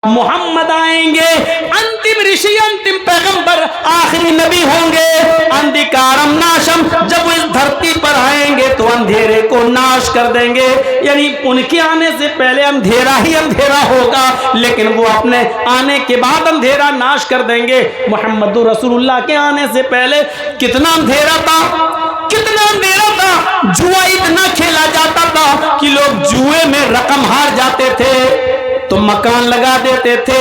मोहम्मद आएंगे, अंतिम ऋषि, अंतिम पैगंबर, आखिरी नबी होंगे। अंधिकारम नाशम, जब वो इस धरती पर आएंगे तो अंधेरे को नाश कर देंगे। यानी उनके आने से पहले अंधेरा ही अंधेरा होगा, लेकिन वो अपने आने के बाद अंधेरा नाश कर देंगे। मोहम्मद रसूलुल्लाह के आने से पहले कितना अंधेरा था, कितना अंधेरा था। जुआ इतना खेला जाता था कि लोग जुए में रकम हार जाते थे तो मकान लगा देते थे,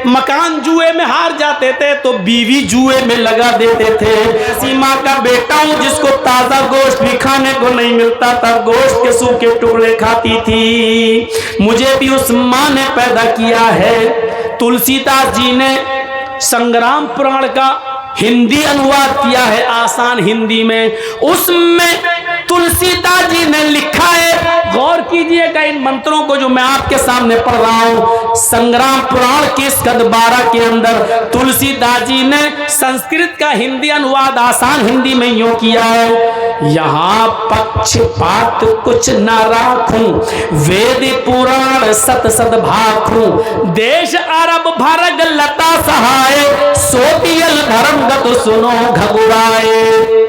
मकान जुए में हार जाते थे तो बीवी जुए में लगा देते थे। ऐसी माँ का बेटा हूँ जिसको ताजा गोश्त भी खाने को नहीं मिलता था, गोश्त के सूखे टुकड़े खाती थी। मुझे भी उस माँ ने पैदा किया है। तुलसीदास जी ने संग्राम पुराण का हिंदी अनुवाद किया है आसान हिंदी में। उसमें तुलसीदास जी ने लिखा है, गौर कीजिएगा इन मंत्रों को जो मैं आपके सामने पढ़ रहा हूं। संग्राम पुराण के स्कंद 12 के अंदर तुलसीदास जी ने संस्कृत का हिंदी अनुवाद आसान हिंदी में यूं किया है, यहाँ पक्षपात कुछ न राखूं, वेद पुराण सत सद भाखूं, देश अरब भरग लता सहाय, सोतियल धर्मगत सुनो घगुराए।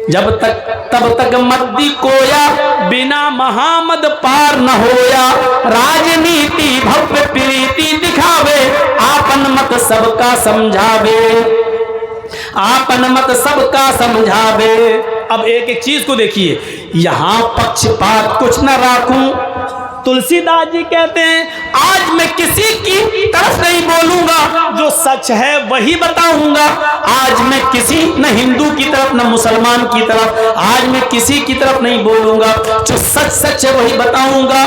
जब तक तब तक मद्दी कोया, बिना महामद पार न होया, राजनीति भव्य प्रीति दिखावे, आपन मत सबका समझावे, आपन मत सबका समझावे। अब एक एक चीज को देखिए, यहां पक्षपात कुछ न राखूं। तुलसीदास जी कहते हैं आज मैं किसी की तरफ नहीं बोलूंगा, जो सच है वही बताऊंगा। आज मैं किसी न हिंदू की तरफ न मुसलमान की तरफ, आज मैं किसी की तरफ नहीं बोलूंगा, जो सच सच है वही बताऊंगा।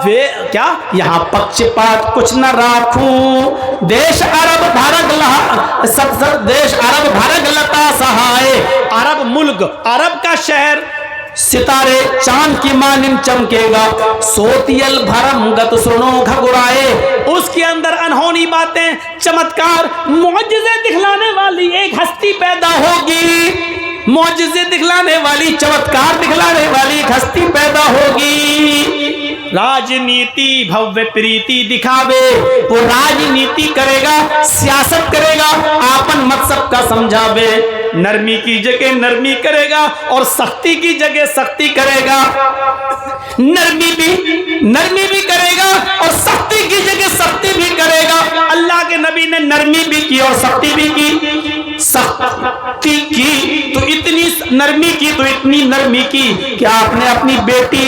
वे क्या, यहाँ पक्षपात कुछ न राखूं, देश अरब भारत देश अरब भारत लता सहाय। अरब मुल्क, अरब का शहर, सितारे चांद की मानिन चमकेगा, सोतियल भरम गत सुनो घगुराए। उसके अंदर अनहोनी बातें, चमत्कार, मौजिज़े दिखलाने वाली एक हस्ती पैदा होगी, मौजिज़े दिखलाने वाली, चमत्कार दिखलाने वाली एक हस्ती पैदा होगी। राजनीति भव्य प्रीति दिखावे, वो राजनीति करेगा, सियासत करेगा, आपन मत सबका समझावे। नरमी की जगह नरमी करेगा और सख्ती की जगह सख्ती करेगा। नरमी भी करेगा और सख्ती की जगह सख्ती भी करेगा। अल्लाह के नबी ने नरमी भी की और सख्ती भी की। सख्ती की तो इतनी नरमी की, तो इतनी नरमी की कि आपने अपनी बेटी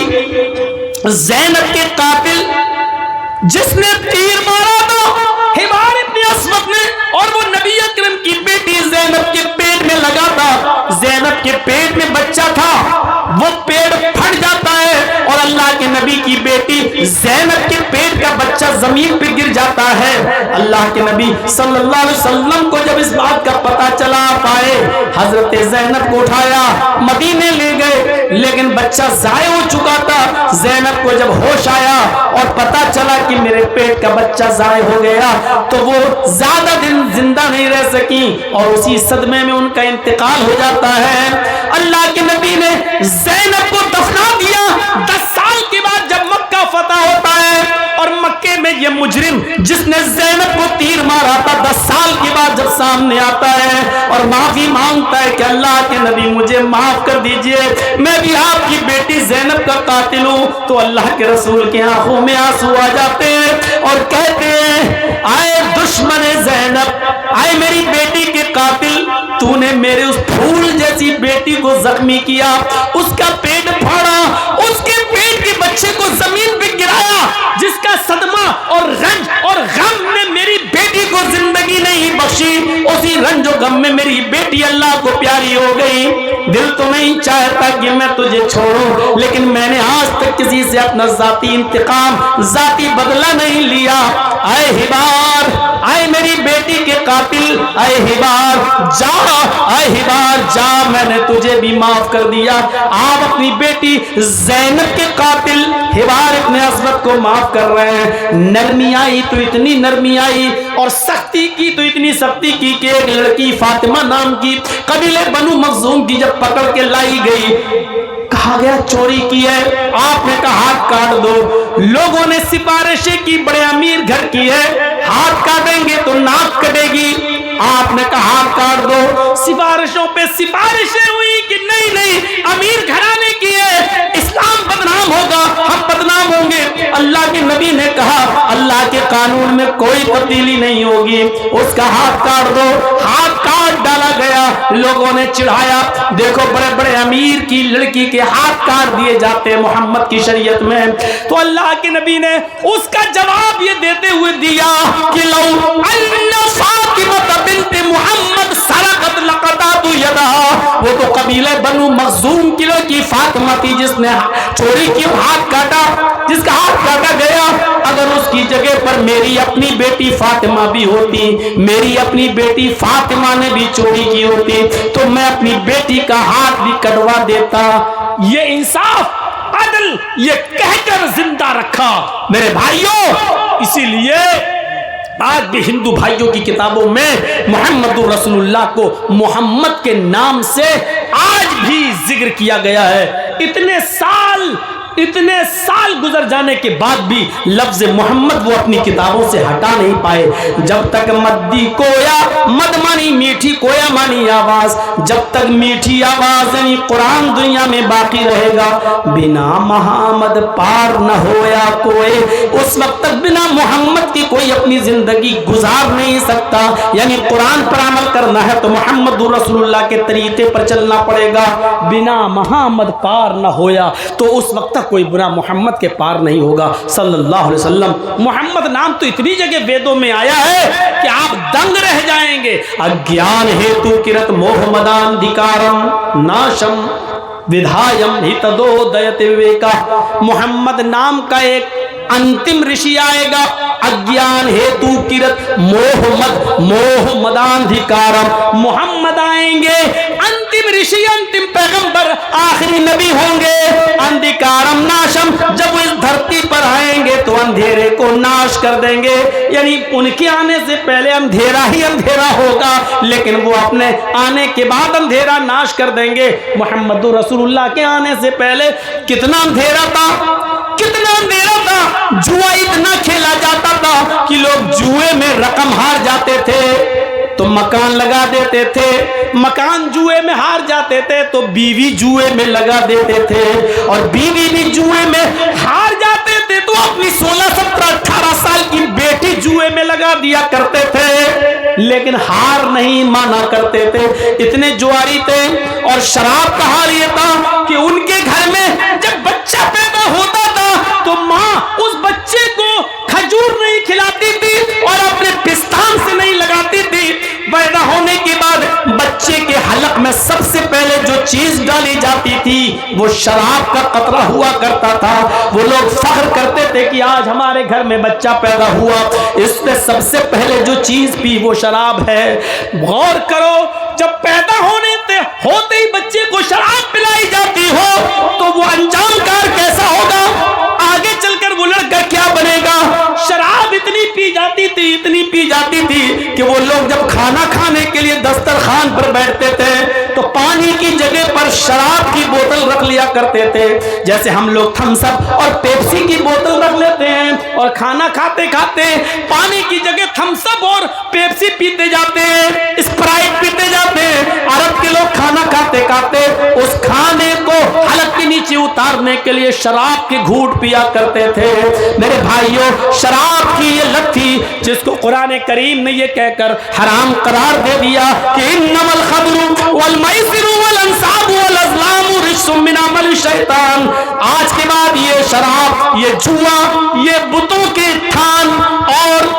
ज़ैनब के कातिल जिसने तीर मारा था हिबार इब्न अस्वद ने, और वो नबी अकरम की बेटी ज़ैनब के पेट में लगा था, ज़ैनब के पेट में बच्चा था, वो पेट फट जाता है और अल्लाह के नबी की बेटी ज़ैनब के पेट का बच्चा जमीन पे गिर जाता है। अल्लाह के नबी सल्लल्लाहु अलैहि वसल्लम को जब इस बात का पता चला पाए, हजरत ज़ैनब को उठाया, मदीने ले गए, लेकिन बच्चा ज़ाय हो चुका था। ज़ैनब को जब होश आया और पता चला कि मेरे पेट का बच्चा ज़ाय हो गया, तो वो ज्यादा दिन जिंदा नहीं रह सकी और उसी सदमे में उनका इंतकाल हो जाता है। अल्लाह के नबी ने ज़ैनब को दफना दिया। 10 साल के बाद जब मक्का फतह होता है और मक्के में ये मुजरिम जिसने ज़ैनब को तीर मारा था 10 साल के बाद जब सामने आता है और माफी मांगता है कि अल्लाह के नबी मुझे माफ कर दीजिए, मैं भी आपकी बेटी ज़ैनब का कातिल हूँ, तो अल्लाह के रसूल की आंखों में आंसू आ जाते हैं और कहते हैं, आए दुश्मन ज़ैनब, आए मेरी बेटी के कातिल, तूने मेरे उस फूल जैसी बेटी को जख्मी किया, उसका पेट फाड़ा, उसके पेट के बच्चे को जमीन पे गिराया, जिसका सदमा और रंज और गम में मेरी बेटी को जिंदगी नहीं बख्शी, उसी रंज और गम में मेरी बेटी अल्लाह को प्यारी हो गई। दिल तो नहीं चाहता कि मैं तुझे छोड़ूं, लेकिन मैंने आज तक किसी से अपना जाती इंतकाम, जाती बदला नहीं लिया। आए हिबार, आए मेरी बेटी के कातिल, आए हिबार जा, आए हिबार जा, मैंने तुझे भी माफ कर दिया। आप अपनी बेटी ज़ैनब के कातिल हिबार इब्न अस्वद को माफ कर रहे हैं। नरमी आई तो इतनी नरमी आई और सख्ती की तो इतनी सख्ती की कि एक लड़की फातिमा नाम की कबीले बनु मखज़ूम की जब पकड़ के लाई गई, कहा गया चोरी की है, आपने कहा हाथ काट दो। लोगों ने सिफारिशें की, बड़े अमीर घर की है, हाथ काटेंगे तो नाक कटेगी। आपने कहा हाथ काट दो। सिफारिशों पे सिफारिशें हुई कि नहीं नहीं, अमीर घराने की है, इस्लाम बदनाम होगा, हम बदनाम होंगे। अल्लाह के नबी ने कहा अल्लाह के कानून में कोई तब्दीली नहीं होगी, उसका हाथ काट दो। हाथ काट डाला गया। लोगों ने चिढ़ाया, देखो बड़े बड़े अमीर की लड़की के हाथ काट दिए जाते मोहम्मद की शरीयत में। तो अल्लाह के नबी ने उसका जवाब ये देते हुए दिया कि लौ अन्ना फातिमा बिन्त मुहम्मद सरकत लक़तअतु यदहा, वो तो कबीले बनु मखज़ूम की फातिमा थी जिसने चोरी की, हाथ काटा, जिसका हाथ काटा गया। अगर उसकी जगह पर मेरी अपनी बेटी फातिमा भी होती, मेरी अपनी बेटी फातिमा ने भी चोरी की होती, तो मैं अपनी बेटी का हाथ भी कटवा देता। ये इंसाफ अदल ये कहकर जिंदा रखा मेरे भाइयों। इसीलिए आज भी हिंदू भाइयों की किताबों में मोहम्मदुर रसूलुल्लाह को मोहम्मद के नाम से आज भी जिक्र किया गया है। इतने साल गुजर जाने के बाद भी लफ्ज मोहम्मद वो अपनी किताबों से हटा नहीं पाए। जब तक मद्दी कोया मद मानी मीठी कोया मानी आवाज, जब तक मीठी आवाज यानी कुरान दुनिया में बाकी रहेगा, बिना मोहम्मद पार न होया कोई, उस वक्त तक बिना मोहम्मद की कोई अपनी जिंदगी गुजार नहीं सकता। यानी कुरान पर अमल करना है तो मोहम्मद रसूलुल्लाह के तरीके पर चलना पड़ेगा। बिना मोहम्मद पार न होया तो उस वक्त कोई बुरा मोहम्मद के पार नहीं होगा सल्लल्लाहु अलैहि वसल्लम। मोहम्मद नाम तो इतनी जगह वेदों में आया है कि आप दंग रह जाएंगे। अज्ञान हेतु किरत मोहम्मदाधिकारम नाशम विधायम हितदोदयते विवेका। मोहम्मद नाम का एक अंतिम ऋषि आएगा, अज्ञान हेतु किरत मोहम्मदाधिकारम। मोहम्मद आएंगे, अंतिम ऋषि, अंतिम पैगंबर, आखिरी नबी होंगे। अंधिकारम नाशम, जब वो इस धरती पर आएंगे तो अंधेरे को नाश कर देंगे। यानी उनके आने से पहले अंधेरा ही अंधेरा होगा, लेकिन वो अपने आने के बाद अंधेरा नाश कर देंगे। मोहम्मदुर रसूलुल्लाह के आने से पहले कितना अंधेरा था, कितना अंधेरा था। जुआ इतना खेला जाता था कि लोग जुए में रकम हार जाते थे तो मकान लगा देते थे, मकान जुए में हार जाते थे तो बीवी जुए में लगा देते थे, और बीवी भी जुए में हार जाते थे तो अपनी 16, 17, 18 साल की बेटी जुए में लगा दिया करते थे, लेकिन हार नहीं माना करते थे। इतने जुआरी थे। और शराब का हाल ये था कि उनके घर में जब बच्चा पैदा होता था तो माँ उस बच्चे को खजूर नहीं खिलाती थी और अपने पिस्तान से नहीं लगाती थी। पैदा होने के बाद बच्चे के हलक में सबसे पहले जो चीज डाली जाती थी वो शराब का कतरा हुआ करता था। वो लोग फख्र करते थे कि आज हमारे घर में बच्चा पैदा हुआ, इसने सबसे पहले जो चीज पी वो शराब है। गौर करो, जब पैदा होते ही बच्चे को शराब पिलाई जाती हो तो वो अंजाम कार कैसा होगा, आगे चलकर वो लड़का क्या बनेगा। शराब इतनी पी जाती थी, इतनी पी जाती थी कि वो लोग जब खाना खाने के लिए दस्तरखान पर बैठते थे तो पानी की जगह पर शराब की बोतल रख लिया करते थे। जैसे हम लोग थम्स अप और पेप्सी की बोतल रख लेते हैं और खाना खाते खाते पानी की जगह थम्स अप और पेप्सी पीते जाते हैं, स्प्राइट पीते जाते हैं। अरब के लोग खाना खाते खाते उस खाने को हलक के नीचे उतारने के लिए शराब के घूंट पिया करते थे। मेरे भाइयों, शराब की ये लत थी जिसको कुरान करीम ने ये कहकर हराम करार दे दिया कि इन्नमल खमरु वल मैसिरु वल अंसाबु वल अज़लामु रिज्सुम मिन अमल शैतान। आज के बाद ये शराब, ये जुआ, ये बुतों के थान और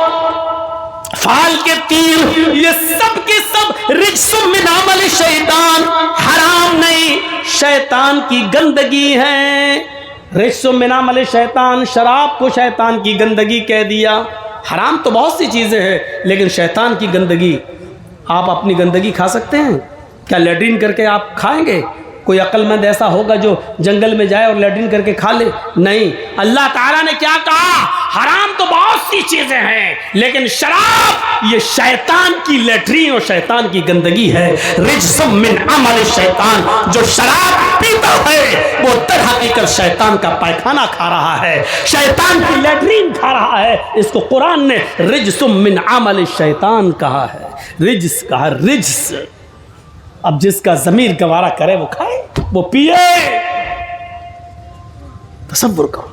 फाल के तीर, ये सब के सब रिज्सुम मिन अमल शैतान, हराम नहीं, शैतान की गंदगी है। रिज्सुम मिन अमल शैतान, शराब को शैतान की गंदगी कह दिया। हराम तो बहुत सी चीजें हैं, लेकिन शैतान की गंदगी। आप अपनी गंदगी खा सकते हैं क्या? लैट्रिन करके आप खाएंगे? कोई अक्लमंद ऐसा होगा जो जंगल में जाए और लैट्रिन करके खा ले? नहीं। अल्लाह ताला ने क्या कहा? हराम तो बहुत सी चीजें हैं, लेकिन शराब ये शैतान की लैट्रिन और शैतान की गंदगी है। रिज्सुम मिन अमल शैतान, जो शराब पीता है वो दर हकीकत शैतान का पैखाना खा रहा है, शैतान की लैट्रिन खा रहा है। इसको कुरान ने रिज्सुम मिन अमल शैतान कहा है, रिज्स कहा, रिज्स। अब जिसका ज़मीर गवारा करे वो खाए, वो पिए। तसव्वुर करो,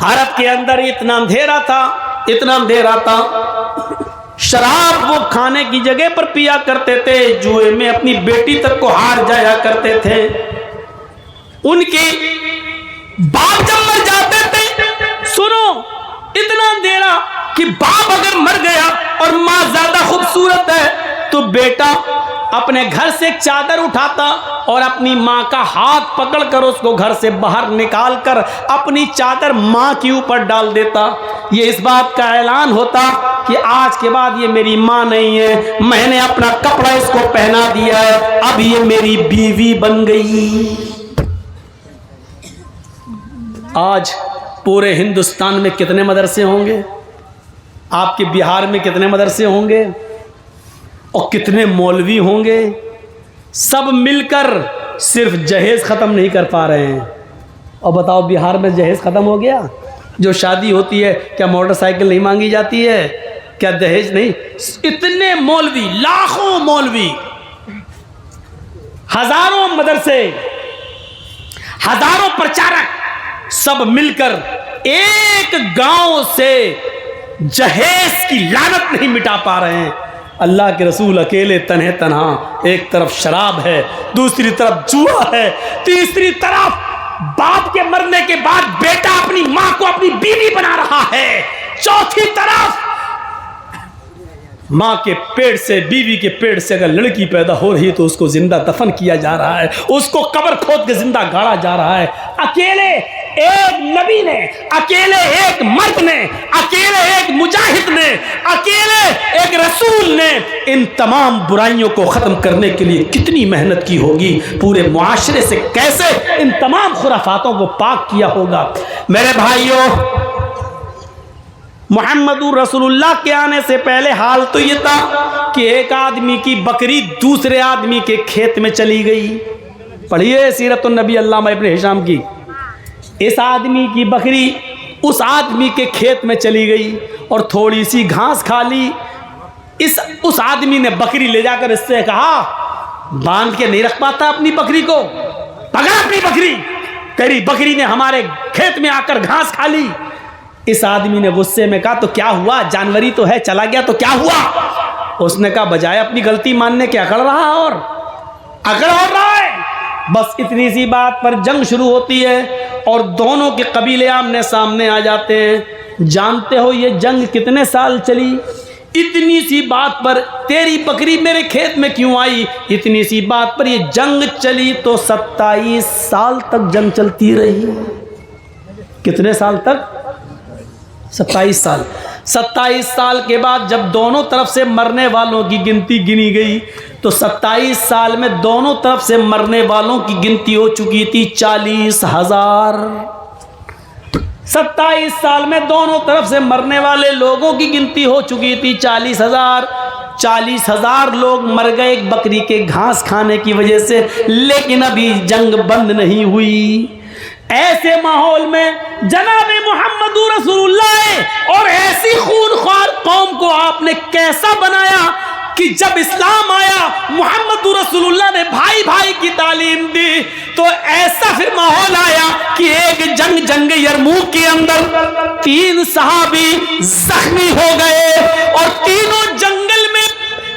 अरब के अंदर इतना अंधेरा था, इतना अंधेरा था, शराब वो खाने की जगह पर पिया करते थे, जुए में अपनी बेटी तक को हार जाया करते थे। उनके बाप जब मर जाते थे, सुनो, इतना अंधेरा कि बाप अगर मर गया और मां ज्यादा खूबसूरत है तो बेटा अपने घर से एक चादर उठाता और अपनी मां का हाथ पकड़कर उसको घर से बाहर निकालकर अपनी चादर मां के ऊपर डाल देता। ये इस बात का ऐलान होता कि आज के बाद ये मेरी मां नहीं है, मैंने अपना कपड़ा इसको पहना दिया है, अब ये मेरी बीवी बन गई। आज पूरे हिंदुस्तान में कितने मदरसे होंगे? आपके बिहार में कितने मदरसे होंगे और कितने मौलवी होंगे? सब मिलकर सिर्फ जहेज ख़त्म नहीं कर पा रहे हैं। और बताओ, बिहार में जहेज ख़त्म हो गया? जो शादी होती है क्या मोटरसाइकिल नहीं मांगी जाती है? क्या दहेज नहीं? इतने मौलवी, लाखों मौलवी, हजारों मदरसे, हजारों प्रचारक, सब मिलकर एक गांव से जहेज की लानत नहीं मिटा पा रहे हैं। अल्लाह के रसूल अकेले तन्हे तन्हा, एक तरफ शराब है, दूसरी तरफ जुआ है, तीसरी तरफ बाप के मरने के बाद बेटा अपनी मां को अपनी बीवी बना रहा है, चौथी तरफ मां के पेट से, बीवी के पेट से अगर लड़की पैदा हो रही है तो उसको जिंदा दफन किया जा रहा है, उसको कब्र खोद के जिंदा गाड़ा जा रहा है। अकेले एक नबी ने, अकेले एक मर्द ने, अकेले एक मुजाहिद ने, अकेले एक रसूल ने इन तमाम बुराइयों को खत्म करने के लिए कितनी मेहनत की होगी, पूरे मुआशरे से कैसे इन तमाम खुराफातों को पाक किया होगा। मेरे भाइयों, मुहम्मदुर रसूलुल्लाह के आने से पहले हाल तो ये था कि एक आदमी की बकरी दूसरे आदमी के खेत में चली गई। पढ़िए सीरतुन नबी अल्लामा इब्न हिशाम की। इस आदमी की बकरी उस आदमी के खेत में चली गई और थोड़ी सी घास खा ली। उस आदमी ने बकरी ले जाकर इससे कहा, बांध के नहीं रख पाता अपनी बकरी को, पकड़ अपनी बकरी, तेरी बकरी ने हमारे खेत में आकर घास खा ली। इस आदमी ने गुस्से में कहा, तो क्या हुआ, जानवरी तो है, चला गया तो क्या हुआ? उसने कहा, बजाय अपनी गलती मानने के अकड़ रहा और रहा है। बस इतनी सी बात पर जंग शुरू होती है और दोनों के कबीले आमने सामने आ जाते हैं। जानते हो ये जंग कितने साल चली? इतनी सी बात पर, तेरी बकरी मेरे खेत में क्यों आई, इतनी सी बात पर ये जंग चली तो 27 साल तक जंग चलती रही। कितने साल तक? 27 साल। 27 साल के बाद जब दोनों तरफ से मरने वालों की गिनती गिनी गई तो 27 साल में दोनों तरफ से मरने वालों की गिनती हो चुकी थी 40,000। 27 साल में दोनों तरफ से मरने वाले लोगों की गिनती हो चुकी थी 40,000। 40,000 लोग मर गए एक बकरी के घास खाने की वजह से, लेकिन अभी जंग बंद नहीं हुई। ऐसे माहौल में जनाबे मुहम्मदुर रसूलुल्लाह और ऐसी खूनख्वार कौम को आपने कैसा बनाया कि जब इस्लाम आया, मुहम्मदुर रसूलुल्लाह ने भाई भाई की तालीम दी, तो ऐसा फिर माहौल आया कि एक जंग यरमूक के अंदर 3 सहाबी जख्मी हो गए और तीनों जंगल में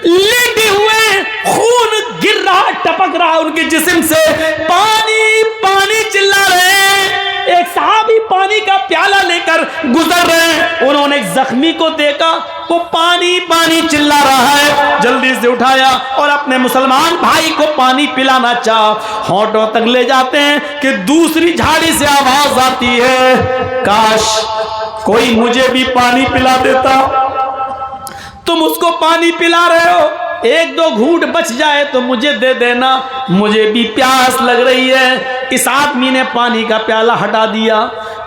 लेटे हुए, खून गिर रहा, टपक रहा उनके जिस्म से, पानी पानी चिल्ला रहे हैं। एक सहाबी पानी का प्याला लेकर गुजर रहे हैं, उन्होंने एक जख्मी को देखा, वो पानी पानी चिल्ला रहा है, जल्दी से उठाया और अपने मुसलमान भाई को पानी पिलाना चाहा, होठों तक ले जाते हैं कि दूसरी झाड़ी से आवाज आती है, काश कोई मुझे भी पानी पिला देता। तुम उसको पानी पिला रहे हो, एक दो घूंट बच जाए तो मुझे दे देना, मुझे भी प्यास लग रही है। इस आदमी ने पानी का प्याला हटा दिया,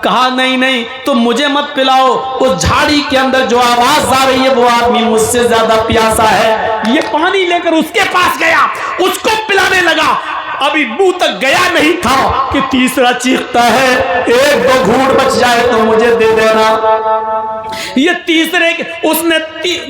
कहा नहीं नहीं तो मुझे मत पिलाओ, उस झाड़ी के अंदर जो आवाज आ रही है वो आदमी मुझसे ज्यादा प्यासा है। ये पानी लेकर उसके पास गया, उसको पिलाने लगा। अभी मुंह तक गया नहीं था कि तीसरा चीखता है, एक दो घूंट बच जाए तो मुझे दे देना। ये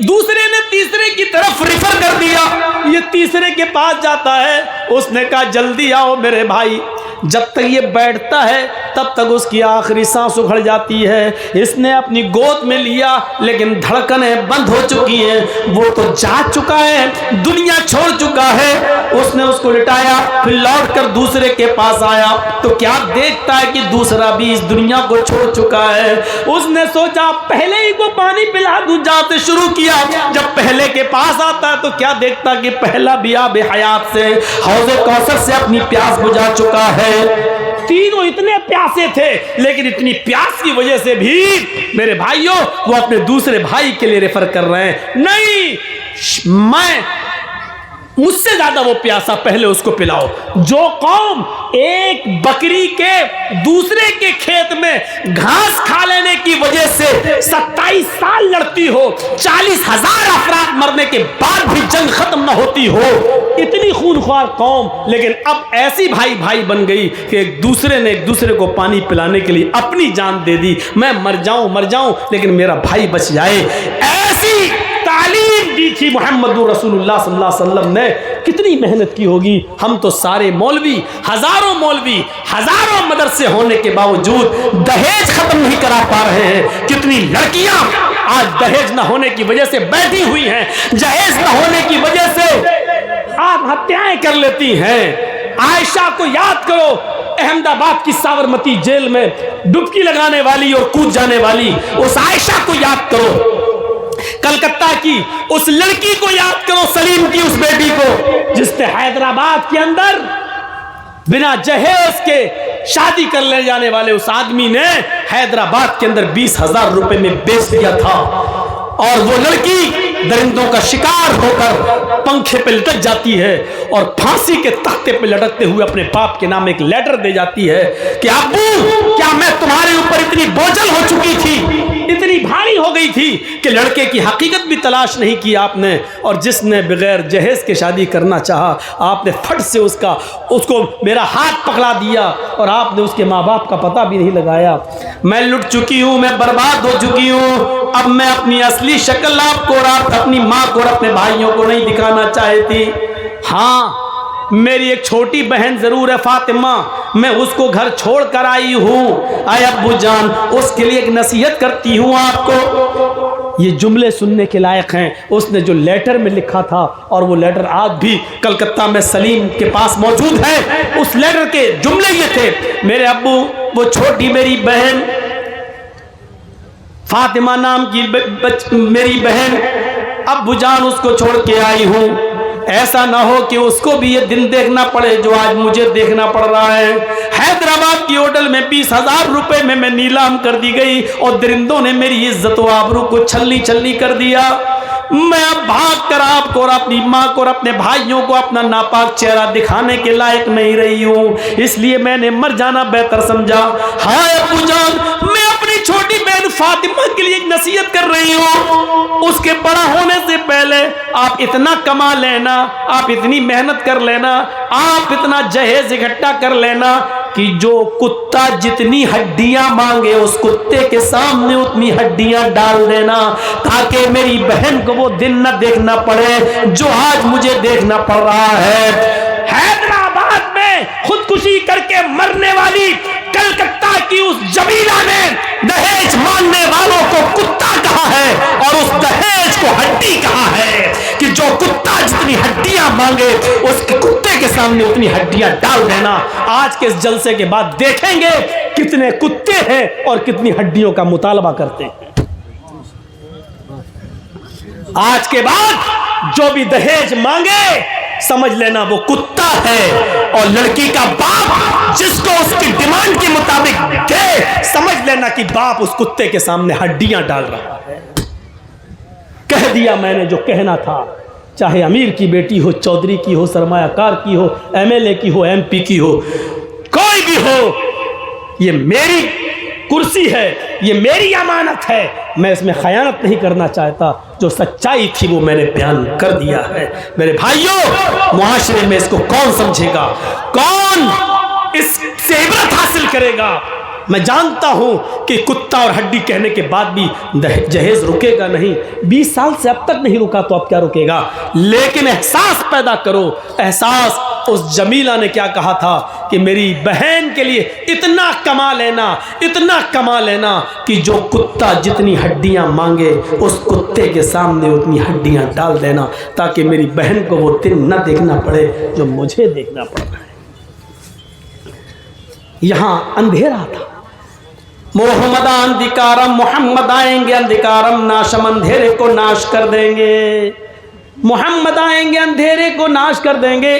दूसरे ने तीसरे की तरफ रिफर कर दिया। ये तीसरे के पास जाता है, उसने कहा जल्दी आओ मेरे भाई। जब तक ये बैठता है तब तक उसकी आखिरी सांस उखड़ जाती है। इसने अपनी गोद में लिया लेकिन धड़कनें बंद हो चुकी हैं, वो तो जा चुका है, दुनिया छोड़ चुका है। उसने उसको लिटाया, फिर लौटकर दूसरे के पास आया तो क्या देखता है कि दूसरा भी इस दुनिया को छोड़ चुका है। उसने सोचा पहले ही को पानी पिला दूं, जाते शुरू किया। जब पहले के पास आता है तो क्या देखता कि पहला भी आब हयात से, हौज़े कौसर से अपनी प्यास बुझा चुका है। तीनों इतने प्यासे थे, लेकिन इतनी प्यास की वजह से भी मेरे भाइयों वो अपने दूसरे भाई के लिए रेफर कर रहे हैं, नहीं मैं मुझसे ज्यादा वो प्यासा, पहले उसको पिलाओ। जो कौम एक बकरी के दूसरे के खेत में घास खा लेने की वजह से 27 साल लड़ती हो, 40,000 अफराद मरने के बाद भी जंग खत्म न होती हो, इतनी खूनख्वार कौम, लेकिन अब ऐसी भाई भाई बन गई कि एक दूसरे ने एक दूसरे को पानी पिलाने के लिए अपनी जान दे दी। मैं मर जाऊं लेकिन मेरा भाई बच जाए। ऐसी तालीम दी थी मोहम्मद रसूलुल्लाह सल्लल्लाहु अलैहि वसल्लम ने। कितनी मेहनत की होगी। हम तो सारे मौलवी, हजारों मदरसे होने के बावजूद दहेज खत्म नहीं करा पा रहे हैं। कितनी लड़कियां आज दहेज न होने की वजह से बैठी हुई हैं, दहेज न होने की वजह से आत्महत्याएं कर लेती हैं। आयशा को याद करो, अहमदाबाद की साबरमती जेल में डुबकी लगाने वाली और कूद जाने वाली उस आयशा को याद करो। कलकत्ता की उस लड़की को याद करो, सलीम की उस बेटी को, जिसने हैदराबाद के अंदर बिना जहेज के शादी कर ले जाने वाले उस आदमी ने हैदराबाद के अंदर 20,000 रुपए में बेच दिया था। और वो लड़की दरिंदों का शिकार होकर पंखे पे लटक जाती है और फांसी के तख्ते पे लटकते हुए अपने बाप के नाम एक लेटर दे जाती है कि अब्बू, क्या मैं तुम्हारे ऊपर इतनी बोझल हो चुकी थी, इतनी भारी हो गई थी कि लड़के की हकीकत भी तलाश नहीं की आपने, और जिसने बगैर जहेज के शादी करना चाहा आपने फट से उसको मेरा हाथ पकड़ा दिया और आपने उसके माँ बाप का पता भी नहीं लगाया। मैं लुट चुकी हूँ, मैं बर्बाद हो चुकी हूँ। अब मैं अपनी असली शक्ल आपको और आप अपनी माँ को और अपने भाइयों को नहीं दिखाना चाहती। हाँ, मेरी एक छोटी बहन जरूर है फातिमा, मैं उसको घर छोड़ कर आई हूँ। आए अब्बू जान, उसके लिए एक नसीहत करती हूँ आपको। ये जुमले सुनने के लायक हैं। उसने जो लेटर में लिखा था, और वो लेटर आज भी कलकत्ता में सलीम के पास मौजूद है। उस लेटर के जुमले ये थे, मेरे अब्बू, वो छोटी मेरी बहन फातिमा नाम की मेरी बहन, अब्बू जान उसको छोड़ के आई हूँ। ऐसा ना हो कि उसको भी ये दिन देखना पड़े जो आज मुझे देखना पड़ रहा है। हैदराबाद की होटल में 20,000 रुपए में मैं नीलाम कर दी गई और दरिंदों ने मेरी इज्जत व आबरू को छल्ली छल्ली कर दिया। मैं अब भाग कर आपको और अपनी माँ को और अपने भाइयों को अपना नापाक चेहरा दिखाने के लायक नहीं रही हूँ, इसलिए मैंने मर जाना बेहतर समझा। हाय अब्बू जान, मैं अपनी छोटी बहन फातिमा के लिए एक नसीहत कर रही हूँ। उसके बड़ा होने से पहले आप इतना कमा लेना, आप इतनी मेहनत कर लेना, आप इतना जहेज इकट्ठा कर लेना कि जो कुत्ता जितनी हड्डियां मांगे उस कुत्ते के सामने उतनी हड्डियां डाल देना, ताकि मेरी बहन को वो दिन न देखना पड़े जो आज मुझे देखना पड़ रहा है। हैदराबाद में खुदकुशी करके मरने वाली कलकत्ता की उस जमीला ने दहेज मांगने वालों को कुत्ता कहा है और उस दहेज को हड्डी कहा है कि जो कुत्ता जितनी हड्डियां मांगे उसके कुत्ते के सामने उतनी हड्डियां डाल देना। आज के इस जलसे के बाद देखेंगे कितने कुत्ते हैं और कितनी हड्डियों का मुतालबा करते हैं। आज के बाद जो भी दहेज मांगे समझ लेना वो कुत्ता है, और लड़की का बाप जिसको उसकी डिमांड के मुताबिक दे, समझ लेना कि बाप उस कुत्ते के सामने हड्डियां डाल रहा है। कह दिया मैंने जो कहना था। चाहे अमीर की बेटी हो, चौधरी की हो, सरमायाकार की हो, एमएलए की हो, एमपी की हो, कोई भी हो, ये मेरी कुर्सी है, ये मेरी अमानत है, मैं इसमें खयानत नहीं करना चाहता। जो सच्चाई थी वो मैंने बयान कर दिया है। मेरे भाइयों, मुआशरे में इसको कौन समझेगा, कौन इससे इबरत हासिल करेगा? मैं जानता हूं कि कुत्ता और हड्डी कहने के बाद भी जहेज रुकेगा नहीं। 20 साल से अब तक नहीं रुका तो अब क्या रुकेगा? लेकिन एहसास पैदा करो, एहसास। उस जमीला ने क्या कहा था कि मेरी बहन के लिए इतना कमा लेना, इतना कमा लेना कि जो कुत्ता जितनी हड्डियां मांगे उस कुत्ते के सामने उतनी हड्डियां डाल देना, ताकि मेरी बहन को वो दिन न देखना पड़े जो मुझे देखना पड़ रहा है। यहां अंधेरा था। मोहम्मद अंधिकारम, मोहम्मद आएंगे अंधिकारम नाशम, अंधेरे को नाश कर देंगे। मोहम्मद आएंगे अंधेरे को नाश कर देंगे।